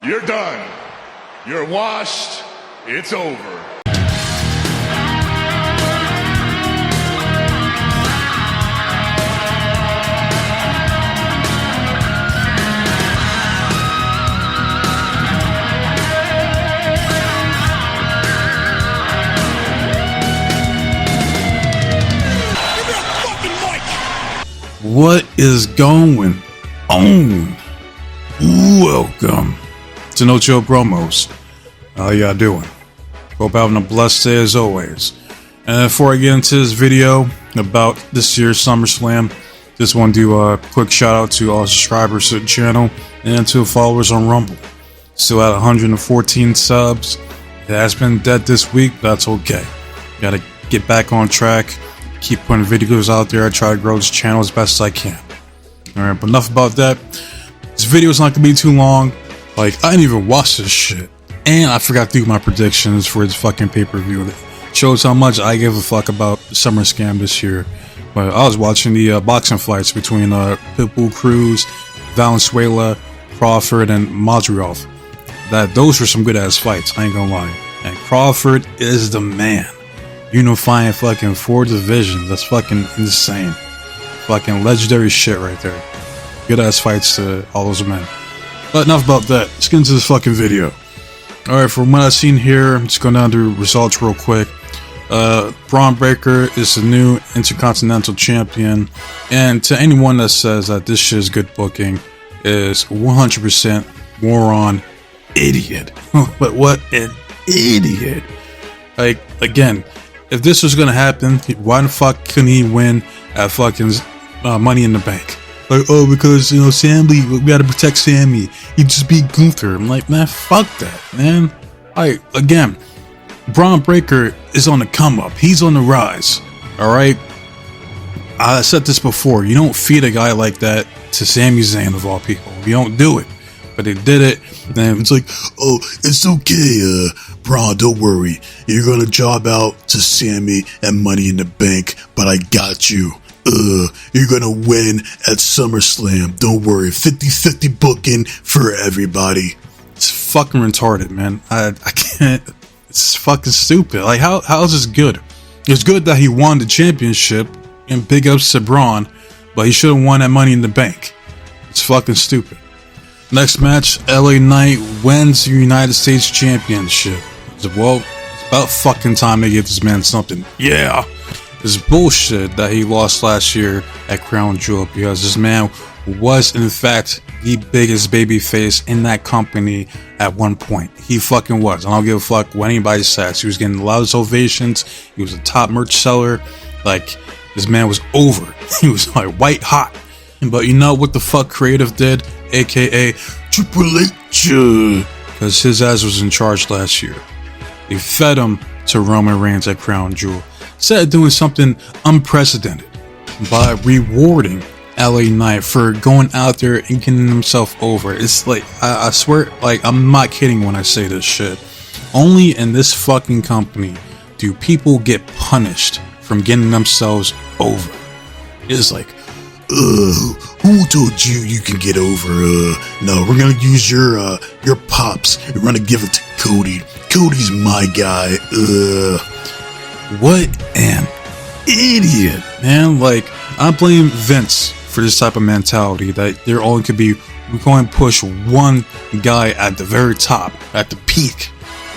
You're done. You're washed. It's over. What is going on? Welcome to No Chill Promos. How y'all doing? Hope having a blessed day as always. And before I get into this video about this year's SummerSlam, just want to do a quick shout out to all subscribers to the channel and to followers on Rumble. Still at 114 subs. It has been dead this week, but that's okay. Gotta get back on track. Keep putting videos out there. I try to grow this channel as best as I can. Alright, but enough about that. This video is not going to be too long. Like, I didn't even watch this shit. And I forgot to do my predictions for this fucking pay-per-view. It shows how much I give a fuck about SummerSlam this year. But I was watching the boxing fights between Pitbull Cruz, Valenzuela, Crawford, and Madrigal. Those were some good-ass fights, I ain't gonna lie. And Crawford is the man. Unifying fucking 4 divisions. That's fucking insane. Fucking legendary shit right there. Good ass fights to all those men. But enough about that. Let's get into this fucking video. Alright, from what I've seen here, I'm just going down to results real quick. Braun Breaker is the new Intercontinental Champion. And to anyone that says that this shit is good booking, is 100% moron idiot. But what an idiot. Like, again, if this was gonna happen, why the fuck couldn't he win at fucking Money in the Bank? Like, oh, because, you know, Sammy, we gotta protect Sammy. He just beat Gunther. I'm like, man, fuck that, man. Alright, again, Braun Breaker is on the come up. He's on the rise. Alright? I said this before. You don't feed a guy like that to Sami Zayn of all people. You don't do it. But they did it, and it's like, oh, it's okay, Braun, don't worry. You're gonna job out to Sammy and Money in the Bank, but I got you. You're gonna win at SummerSlam. Don't worry. 50-50 booking for everybody. It's fucking retarded, man. I can't. It's fucking stupid. Like, how is this good? It's good that he won the championship and big ups to Braun, but he should have won at Money in the Bank. It's fucking stupid. Next match, LA Knight wins the United States Championship. Well, it's about fucking time they give this man something. Yeah! It's bullshit that he lost last year at Crown Jewel, because this man was, in fact, the biggest babyface in that company at one point. He fucking was. I don't give a fuck what anybody says. He was getting the loudest ovations. He was a top merch seller. Like, this man was over. He was like white hot. But you know what the fuck Creative did? AKA Triple H, because his ass was in charge last year. They fed him to Roman Reigns at Crown Jewel. Instead of doing something unprecedented by rewarding LA Knight for going out there and getting himself over. It's like, I swear, like, I'm not kidding when I say this shit. Only in this fucking company do people get punished from getting themselves over. It's like, who told you can get over? No, we're gonna use your pops. We're gonna give it to Cody. Cody's my guy. What an idiot, man. Like, I blame Vince for this type of mentality that there only could be, we're going to push one guy at the very top, at the peak.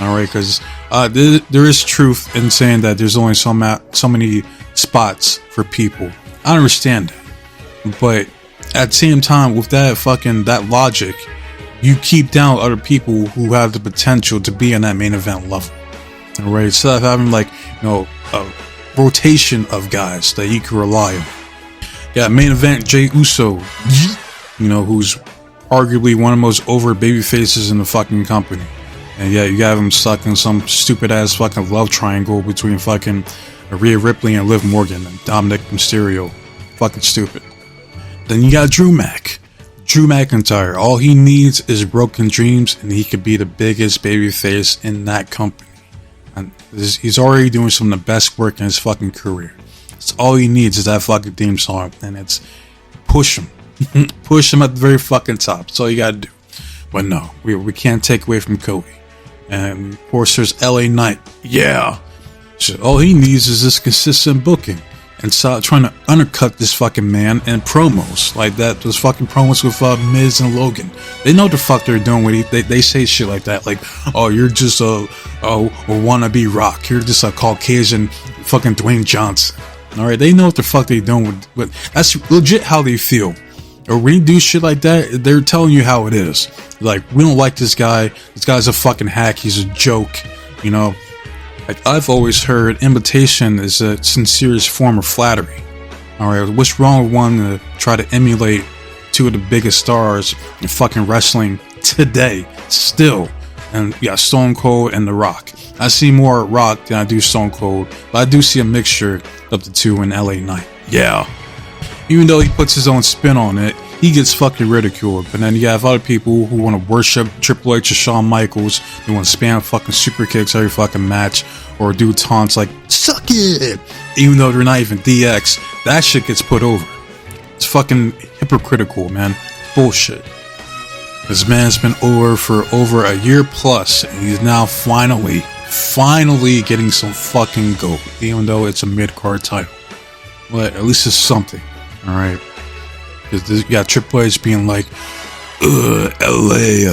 Alright, because there is truth in saying that there's only so many spots for people. I understand that. But at the same time, with that logic, you keep down other people who have the potential to be on that main event level. Alright, instead of having, like, you know, a rotation of guys that you can rely on. Yeah, main event, Jey Uso, you know, who's arguably one of the most over baby faces in the fucking company. And yeah, you got him stuck in some stupid ass fucking love triangle between fucking Rhea Ripley and Liv Morgan and Dominic Mysterio. Fucking stupid. Then you got Drew McIntyre. All he needs is broken dreams, and he could be the biggest babyface in that company. And he's already doing some of the best work in his fucking career. It's all he needs is that fucking theme song, and it's push him. Push him at the very fucking top. That's all you gotta do. But no, we can't take away from Cody. And of course, there's LA Knight. Yeah. So all he needs is this consistent booking. And stop trying to undercut this fucking man and promos like that. Those fucking promos with Miz and Logan. They know what the fuck they're doing with it. They say shit like that. Like, oh, you're just a wannabe Rock. You're just a Caucasian fucking Dwayne Johnson. Alright, they know what the fuck they're doing with that's legit how they feel. Or when you do shit like that, they're telling you how it is. Like, we don't like this guy. This guy's a fucking hack. He's a joke. You know, like I've always heard, imitation is a sincerest form of flattery. Alright, what's wrong with one to try to emulate two of the biggest stars in fucking wrestling today? Still. And yeah, Stone Cold and The Rock. I see more Rock than I do Stone Cold, but I do see a mixture of the two in LA Knight. Yeah. Even though he puts his own spin on it, he gets fucking ridiculed. But then you have other people who want to worship Triple H or Shawn Michaels. They want to spam fucking super kicks every fucking match. Or do taunts like, suck it! Even though they're not even DX, that shit gets put over. It's fucking hypocritical, man. Bullshit. This man's been over for over a year plus, and he's now finally getting some fucking gold. Even though it's a mid-card title. But at least it's something. Alright, because you got Triple H being like, LA,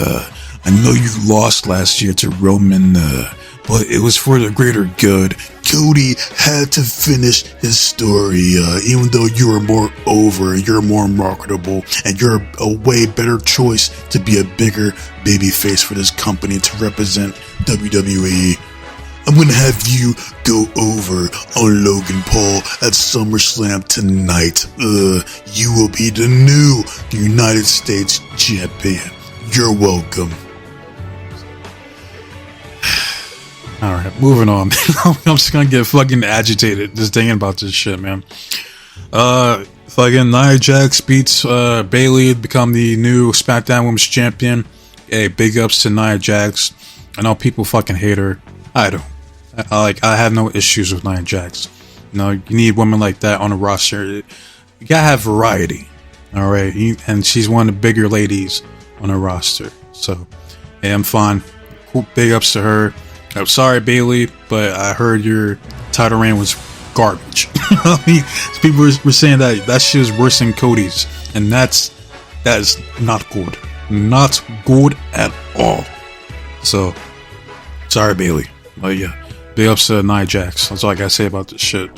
I know you lost last year to Roman, but it was for the greater good. Cody had to finish his story, even though you were more over, you're more marketable, and you're a way better choice to be a bigger babyface for this company to represent WWE. I'm gonna have you go over on Logan Paul at SummerSlam tonight. You will be the new United States champion. You're welcome. Alright, moving on. I'm just gonna get fucking agitated just thinking about this shit, man. Fucking Nia Jax beats Bayley to become the new SmackDown Women's Champion. Hey, big ups to Nia Jax. I know people fucking hate her. I don't. I have no issues with Nia Jax. You know, you need women like that on a roster. You gotta have variety. Alright, and she's one of the bigger ladies on a roster. So, hey, I'm fine. Cool, big ups to her. I'm sorry, Bayley, but I heard your title reign was garbage. I mean, people were saying that shit was worse than Cody's, and that is not good. Not good at all. So, sorry, Bayley. But yeah. Big ups to Nia Jax. That's all I gotta say about this shit.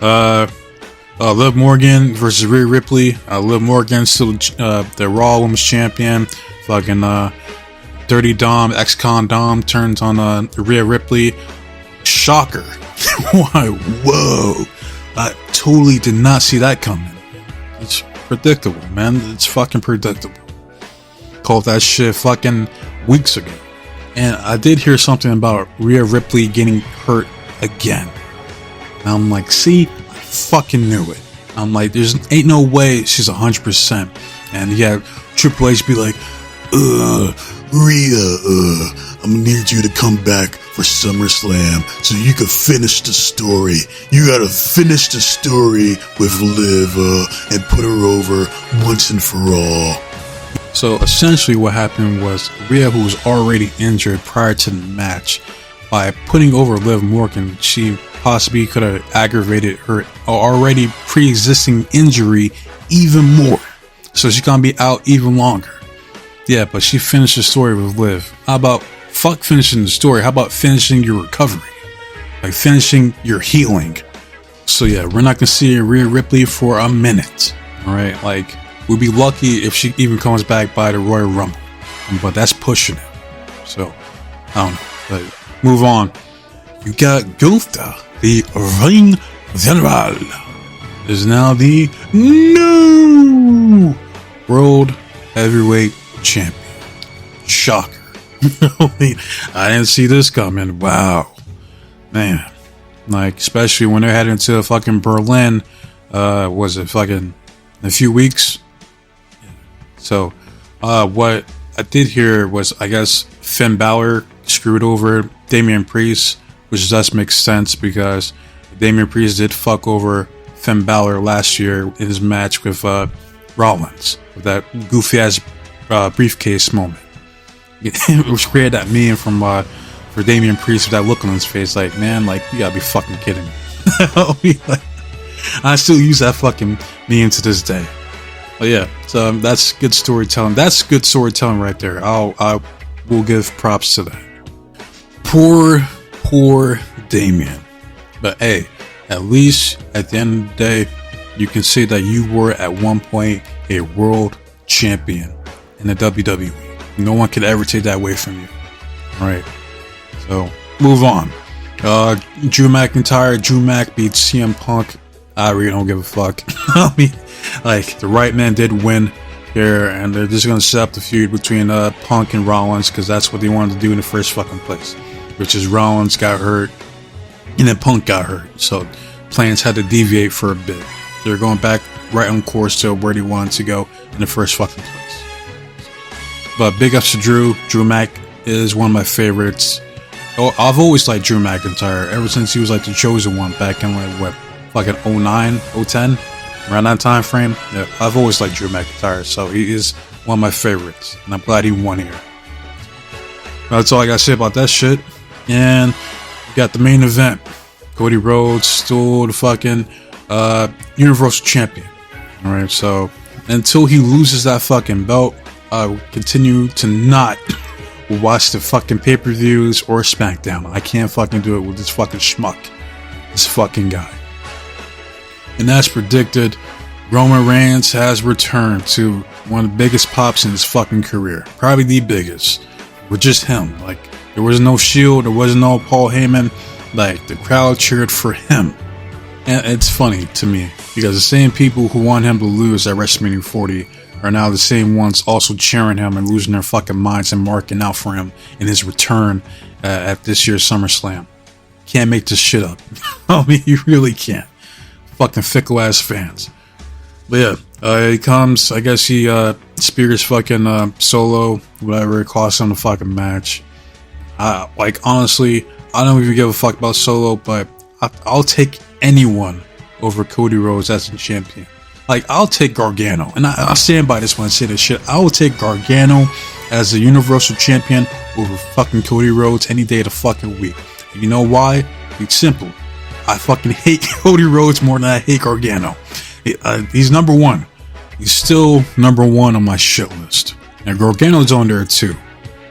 Liv Morgan versus Rhea Ripley. Liv Morgan still the Raw Women's Champion. Fucking Dirty Dom, ex-con Dom turns on Rhea Ripley. Shocker. Why? Whoa. I totally did not see that coming. It's predictable, man. It's fucking predictable. Called that shit fucking weeks ago. And I did hear something about Rhea Ripley getting hurt again. And I'm like, see, I fucking knew it. I'm like, there's ain't no way she's 100%. And yeah, Triple H be like, Rhea, I'm gonna need you to come back for SummerSlam so you can finish the story. You gotta finish the story with Liv and put her over once and for all. So essentially what happened was Rhea, who was already injured prior to the match, by putting over Liv Morgan, she possibly could have aggravated her already pre-existing injury even more. So she's gonna be out even longer. Yeah, but she finished the story with Liv. How about fuck finishing the story? How about finishing your recovery? Like finishing your healing. So yeah, we're not gonna see Rhea Ripley for a minute. Alright, like we'll be lucky if she even comes back by the Royal Rumble. But that's pushing it. So, I don't know. But move on. You got Gunther, the Ring General, is now the new World Heavyweight Champion. Shocker. I didn't see this coming. Wow. Man. Like, especially when they're heading to fucking Berlin. Was it fucking in a few weeks? So, what I did hear was, I guess, Finn Balor screwed over Damian Priest, which does make sense because Damian Priest did fuck over Finn Balor last year in his match with Rollins, with that goofy ass briefcase moment. Which created that meme from for Damian Priest with that look on his face, like, man, like, you gotta be fucking kidding me. Like, I still use that fucking meme to this day. But yeah, so that's good storytelling. That's good storytelling right there. I will give props to that. Poor Damian. But hey, at least at the end of the day, you can say that you were at one point a world champion in the WWE. No one could ever take that away from you. Right. So move on. Drew McIntyre. Drew Mac beats CM Punk. I really don't give a fuck. I mean, like, the right man did win here, and they're just gonna set up the feud between Punk and Rollins, because that's what they wanted to do in the first fucking place. Which is Rollins got hurt, and then Punk got hurt. So plans had to deviate for a bit. They're going back right on course to where they wanted to go in the first fucking place. But big ups to Drew. Drew Mac is one of my favorites. Oh, I've always liked Drew McIntyre ever since he was like the chosen one back in like what, fucking 09, 010, around that time frame. Yeah, I've always liked Drew McIntyre, so he is one of my favorites, and I'm glad he won here. That's all I gotta say about that shit. And we got the main event. Cody Rhodes, still the fucking Universal Champion. Alright, so until he loses that fucking belt, I will continue to not watch the fucking pay-per-views or SmackDown. I can't fucking do it with this fucking schmuck. This fucking guy. And as predicted, Roman Reigns has returned to one of the biggest pops in his fucking career. Probably the biggest. With just him. Like, there was no Shield, there was no Paul Heyman. Like, the crowd cheered for him. And it's funny to me, because the same people who want him to lose at WrestleMania 40 are now the same ones also cheering him and losing their fucking minds and marking out for him in his return at this year's SummerSlam. Can't make this shit up. I mean, you really can't. Fucking fickle ass fans. But yeah, he comes, I guess he spears fucking Solo, whatever, it costs him the fucking match. Like, honestly, I don't even give a fuck about Solo, but I'll take anyone over Cody Rhodes as a champion. Like, I'll take Gargano, and I'll stand by this when I say this shit. I will take Gargano as a Universal Champion over fucking Cody Rhodes any day of the fucking week. You know why? It's simple. I fucking hate Cody Rhodes more than I hate Gargano. He's number one. He's still number one on my shit list. And Gargano's on there too.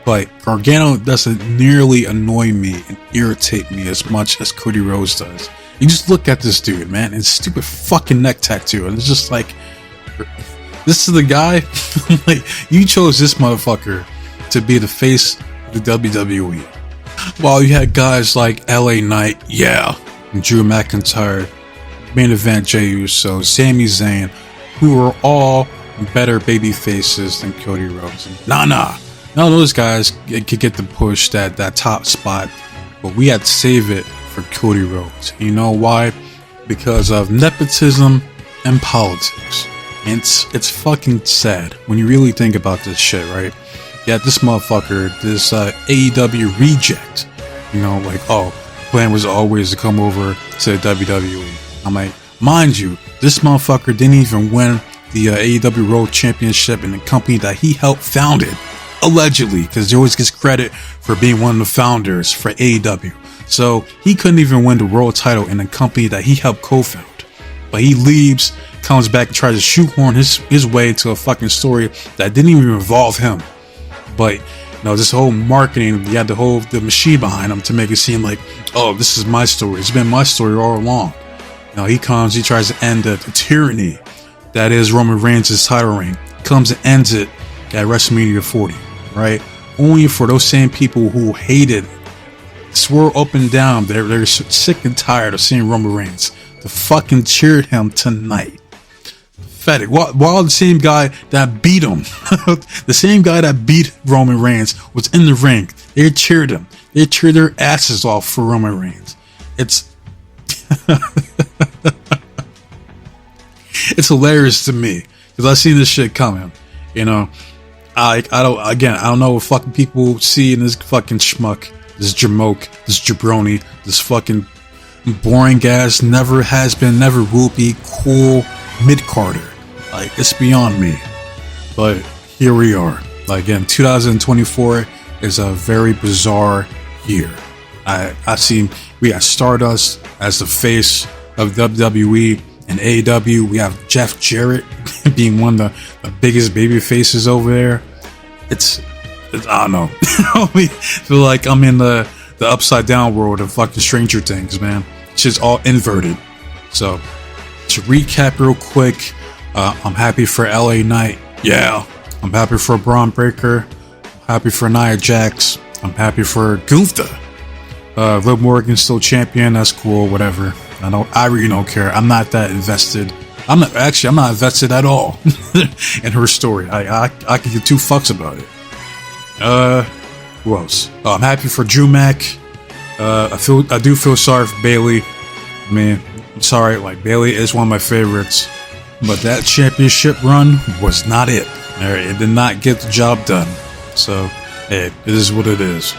But Gargano doesn't nearly annoy me and irritate me as much as Cody Rhodes does. You just look at this dude, man, and stupid fucking neck tattoo, and it's just like, this is the guy. Like, you chose this motherfucker to be the face of the WWE. While you had guys like LA Knight, yeah, and Drew McIntyre, main event Jey Uso, Sami Zayn, who are all better baby faces than Cody Rhodes. None of those guys could get the push, that top spot, but we had to save it for Cody Rhodes. You know why? Because of nepotism and politics. And it's fucking sad when you really think about this shit, right? Yeah, this motherfucker, this AEW reject, you know, like, oh, plan was always to come over to the WWE. I'm like, mind you, this motherfucker didn't even win the AEW World Championship in the company that he helped founded, allegedly, because he always gets credit for being one of the founders for AEW. So he couldn't even win the world title in a company that he helped co-found. But he leaves, comes back, and tries to shoehorn his way into a fucking story that didn't even involve him. But, you know, this whole marketing, you had the machine behind him to make it seem like, oh, this is my story. It's been my story all along. You know, he comes, he tries to end the tyranny that is Roman Reigns' title reign. Comes and ends it at WrestleMania 40, right? Only for those same people who hated, swore up and down, they're sick and tired of seeing Roman Reigns, to fucking cheer him tonight. Pathetic. While the same guy that beat him, the same guy that beat Roman Reigns was in the ring, they cheered him. They cheered their asses off for Roman Reigns. It's it's hilarious to me because I see this shit coming. You know, I don't know what fucking people see in this fucking schmuck, this jamoke, this jabroni, this fucking boring ass, never has been, never will be cool mid-carder. Like, it's beyond me. But here we are. Like, in 2024, is a very bizarre year. I seen we got Stardust as the face of WWE and AEW. We have Jeff Jarrett being one of the biggest baby faces over there. It's I don't know. I feel like I'm in the upside down world of fucking Stranger Things, man. It's just all inverted. So to recap real quick, I'm happy for LA Knight. Yeah. I'm happy for Braun Breaker. I'm happy for Nia Jax. I'm happy for Gunther. Liv Morgan's still champion. That's cool. Whatever. I really don't care. I'm not that invested. I'm not invested at all in her story. I could give two fucks about it. Who else? I'm happy for Drew Mac. I do feel sorry for Bayley. I mean, I'm sorry. Like, Bayley is one of my favorites, but that championship run was not it. It did not get the job done. So, hey, it is what it is.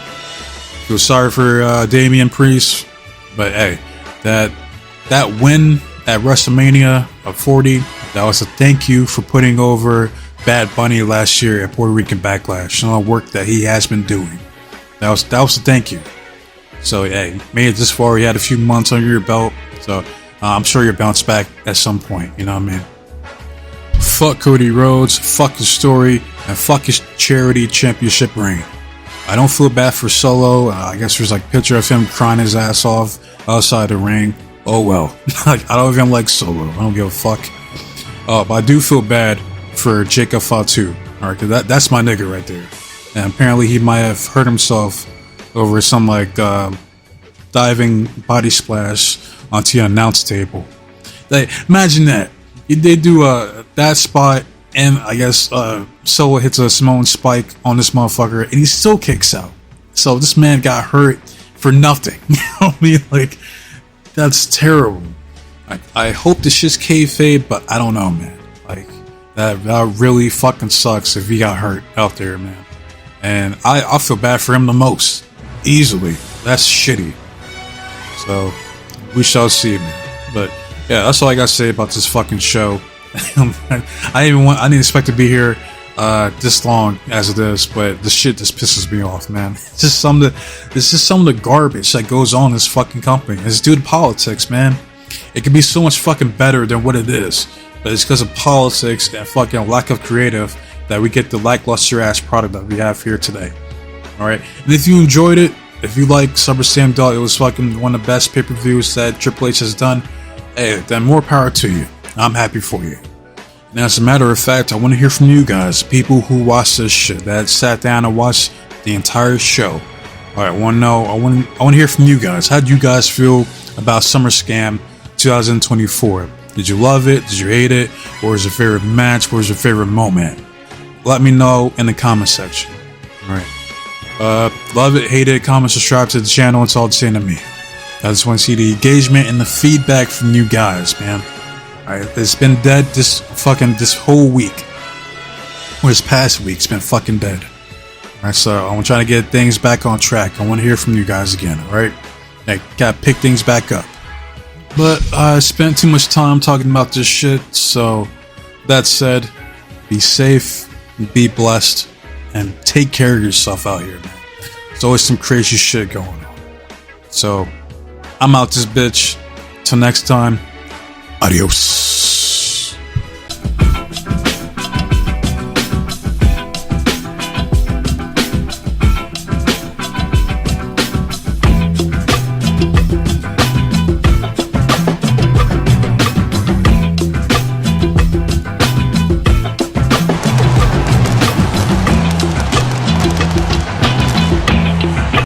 Feel sorry for Damian Priest, but hey, that win at WrestleMania of 40, that was a thank you for putting over Bad Bunny last year at Puerto Rican Backlash and all the work that he has been doing. That was a thank you. So hey, made it this far. You had a few months under your belt, so I'm sure you'll bounce back at some point. You know what I mean? Fuck Cody Rhodes, fuck his story, and fuck his charity championship reign. I don't feel bad for Solo. I guess there's like a picture of him crying his ass off outside the ring. Oh well. I don't even like Solo. I don't give a fuck. But I do feel bad for Jacob Fatu. Alright, cause that's my nigga right there. And apparently he might have hurt himself over some like diving body splash onto the announce table. Like, imagine that. They do that spot, and I guess Solo hits a Samoan spike on this motherfucker, and he still kicks out. So this man got hurt for nothing. You know what I mean? Like, that's terrible. I hope this shit's kayfabe, but I don't know, man. Like, that really fucking sucks if he got hurt out there, man. And I feel bad for him the most. Easily. That's shitty. So, we shall see, man. But yeah, that's all I gotta say about this fucking show. I didn't expect to be here this long as it is, but this shit just pisses me off, man. It's just some of the garbage that goes on in this fucking company. It's due to politics, man. It could be so much fucking better than what it is, but it's because of politics and fucking lack of creative that we get the lackluster ass product that we have here today. Alright, and if you enjoyed it, if you like SummerSlam, it was fucking one of the best pay-per-views that Triple H has done, hey, then more power to you. I'm happy for you. And as a matter of fact, I want to hear from you guys, people who watch this shit, that sat down and watched the entire show. Alright, I want to know, I want to hear from you guys. How did you guys feel about SummerSlam 2024? Did you love it? Did you hate it? What was your favorite match? What was your favorite moment? Let me know in the comment section. Alright. Love it, hate it, comment, subscribe to the channel. It's all the same to me. I just want to see the engagement and the feedback from you guys, man. Alright, it's been dead this whole week. Or this past week, it's been fucking dead. Alright, so I'm trying to get things back on track. I want to hear from you guys again, alright? I gotta pick things back up. But I spent too much time talking about this shit, so that said, be safe, be blessed, and take care of yourself out here, man. There's always some crazy shit going on. So, I'm out this bitch. Till next time, adios.